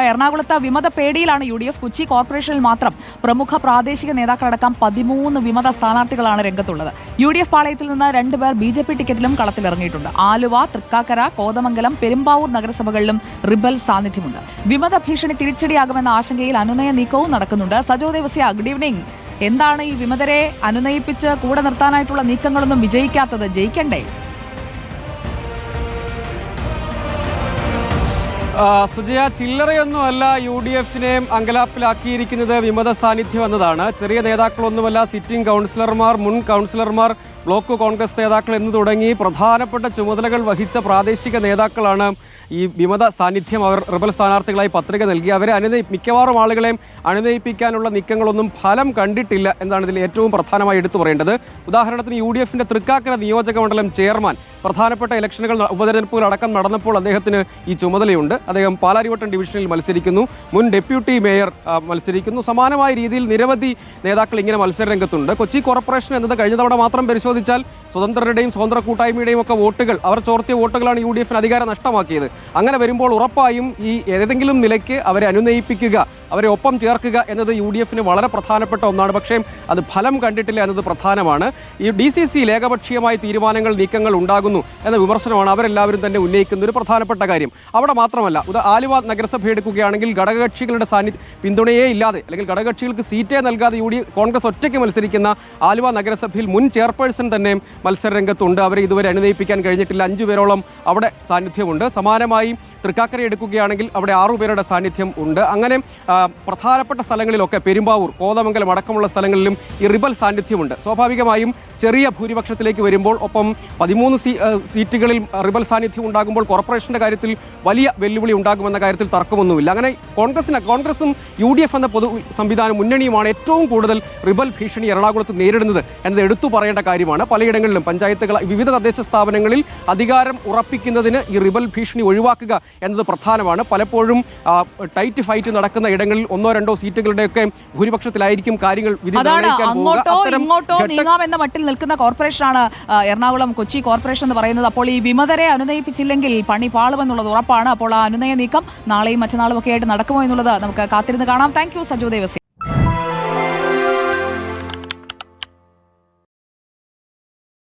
എറണാകുളത്ത് വിമത പേടിയിലാണ് UDF. കൊച്ചി കോർപ്പറേഷനിൽ മാത്രം പ്രമുഖ പ്രാദേശിക നേതാക്കളടക്കം 13 വിമത സ്ഥാനാർത്ഥികളാണ് രംഗത്തുള്ളത്. UDF പാളയത്തിൽ നിന്ന് 2 പേർ BJP ടിക്കറ്റിലും കളത്തിലിറങ്ങിയിട്ടുണ്ട്. ആലുവ, തൃക്കാക്കര, കോതമംഗലം, പെരുമ്പാവൂർ നഗരസഭകളിലും റിബൽ സാന്നിധ്യമുണ്ട്. വിമത ഭീഷണി തിരിച്ചടിയാകുമെന്ന ആശങ്കയിൽ അനുനയ നീക്കവും നടക്കുന്നുണ്ട്. Sajo Devasya, good evening. എന്താണ് ഈ വിമതരെ അനുനയിപ്പിച്ച് കൂടെ നിർത്താനായിട്ടുള്ള നീക്കങ്ങളൊന്നും വിജയിക്കാത്തത്? ജയിക്കണ്ടേ? സുജയ, ചില്ലറയൊന്നുമല്ല UDFനെ അങ്കലാപ്പിലാക്കിയിരിക്കുന്നത് വിമത സാന്നിധ്യം എന്നതാണ്. ചെറിയ നേതാക്കളൊന്നുമല്ല, സിറ്റിംഗ് കൗൺസിലർമാർ, മുൻ കൗൺസിലർമാർ, ബ്ലോക്ക് കോൺഗ്രസ് നേതാക്കൾ എന്ന് തുടങ്ങി പ്രധാനപ്പെട്ട ചുമതലകൾ വഹിച്ച പ്രാദേശിക നേതാക്കളാണ് ഈ വിമത സാന്നിധ്യം. അവർ റിബൽ സ്ഥാനാർത്ഥികളായി പത്രിക നൽകി. അവരെ മിക്കവാറും ആളുകളെയും അനുനയിപ്പിക്കാനുള്ള നീക്കങ്ങളൊന്നും ഫലം കണ്ടിട്ടില്ല എന്നാണ് ഇതിൽ ഏറ്റവും പ്രധാനമായി എടുത്തു പറയേണ്ടത്. ഉദാഹരണത്തിന് UDFന്റെ തൃക്കാക്കര നിയോജക മണ്ഡലം ചെയർമാൻ പ്രധാനപ്പെട്ട ഇലക്ഷനുകൾ, ഉപതെരഞ്ഞെടുപ്പുകൾ അടക്കം നടന്നപ്പോൾ അദ്ദേഹത്തിന് ഈ ചുമതലയുണ്ട്. അദ്ദേഹം പാലാരിവട്ടം ഡിവിഷനിൽ മത്സരിക്കുന്നു. മുൻ ഡെപ്യൂട്ടി മേയർ മത്സരിക്കുന്നു. സമാനമായ രീതിയിൽ നിരവധി നേതാക്കൾ ഇങ്ങനെ മത്സരരംഗത്തുണ്ട്. കൊച്ചി കോർപ്പറേഷൻ എന്നത് കഴിഞ്ഞ തവണ മാത്രം പരിശോധിച്ചാൽ സ്വതന്ത്രരുടെയും സ്വതന്ത്ര കൂട്ടായ്മയുടെയും ഒക്കെ വോട്ടുകൾ, അവർ ചോർത്തിയ വോട്ടുകളാണ് UDFന് അധികാരം നഷ്ടമാക്കിയത്. അങ്ങനെ വരുമ്പോൾ ഉറപ്പായും ഈ ഏതെങ്കിലും നിലയ്ക്ക് അവരെ അനുനയിപ്പിക്കുക, അവരെ ഒപ്പം ചേർക്കുക എന്നത് UDFന് വളരെ പ്രധാനപ്പെട്ട ഒന്നാണ്. പക്ഷേ അത് ഫലം കണ്ടിട്ടില്ല എന്നത് പ്രധാനമാണ്. ഈ DCC ഏകപക്ഷീയമായ തീരുമാനങ്ങൾ, നീക്കങ്ങൾ ഉണ്ടാകുന്നു എന്ന വിമർശനമാണ് അവരെല്ലാവരും തന്നെ ഉന്നയിക്കുന്ന ഒരു പ്രധാനപ്പെട്ട കാര്യം. അവിടെ മാത്രമല്ല, ആലുവ നഗരസഭ എടുക്കുകയാണെങ്കിൽ ഘടകകക്ഷികളുടെ പിന്തുണയേ ഇല്ലാതെ, അല്ലെങ്കിൽ ഘടകകക്ഷികൾക്ക് സീറ്റേ നൽകാതെ കോൺഗ്രസ് ഒറ്റയ്ക്ക് മത്സരിക്കുന്ന ആലുവ നഗരസഭയിൽ മുൻ ചെയർപേഴ്സൺ തന്നെ മത്സരരംഗത്തുണ്ട്. അവരെ ഇതുവരെ അനുനയിപ്പിക്കാൻ കഴിഞ്ഞിട്ടില്ല. 5 പേരോളം അവിടെ സാന്നിധ്യമുണ്ട്. സമാനമായി തൃക്കാക്കര എടുക്കുകയാണെങ്കിൽ അവിടെ 6 പേരുടെ സാന്നിധ്യം ഉണ്ട്. അങ്ങനെ പ്രധാനപ്പെട്ട സ്ഥലങ്ങളിലൊക്കെ, പെരുമ്പാവൂർ, കോതമംഗലം അടക്കമുള്ള സ്ഥലങ്ങളിലും ഈ റിബൽ സാന്നിധ്യമുണ്ട്. സ്വാഭാവികമായും ചെറിയ ഭൂരിപക്ഷത്തിലേക്ക് വരുമ്പോൾ, ഒപ്പം 13 സീറ്റുകളിൽ റിബൽ സാന്നിധ്യം ഉണ്ടാകുമ്പോൾ കോർപ്പറേഷന്റെ കാര്യത്തിൽ വലിയ വെല്ലുവിളി ഉണ്ടാകുമെന്ന കാര്യത്തിൽ തർക്കമൊന്നുമില്ല. അങ്ങനെ കോൺഗ്രസും UDF എന്ന പൊതു സംവിധാനം, മുന്നണിയുമാണ് ഏറ്റവും കൂടുതൽ റിബൽ ഭീഷണി എറണാകുളത്ത് നേരിടുന്നത് എന്നത് എടുത്തു പറയേണ്ട കാര്യമാണ്. പലയിടങ്ങളിലും പഞ്ചായത്തുകൾ, വിവിധ തദ്ദേശ സ്ഥാപനങ്ങളിൽ അധികാരം ഉറപ്പിക്കുന്നതിന് ഈ റിബൽ ഭീഷണി ഒഴിവാക്കുക എന്നത് പ്രധാനമാണ്. പലപ്പോഴും ടൈറ്റ് ഫൈറ്റ് നടക്കുന്ന ഇടങ്ങളിൽ 1-2 സീറ്റുകളുടെയൊക്കെ ഭൂരിപക്ഷത്തിലായിരിക്കും കാര്യങ്ങൾ വിധി നിർണ്ണയിക്കാൻ പോകുക. എന്ന മട്ടിൽ നിൽക്കുന്ന കോർപ്പറേഷനാണ് എറണാകുളം കൊച്ചി കോർപ്പറേഷൻ എന്ന് പറയുന്നത്. അപ്പോൾ ഈ വിമതരെ അനുനയിപ്പിച്ചില്ലെങ്കിൽ പണി പാളുമെന്നുള്ളത് ഉറപ്പാണ്. അപ്പോൾ ആ അനുനയ നീക്കം നാളെയും മറ്റന്നാളും ഒക്കെ ആയിട്ട് നടക്കുമോ എന്നുള്ളത് നമുക്ക് കാത്തിരുന്ന് കാണാം. Thank you, Sajo Devasya.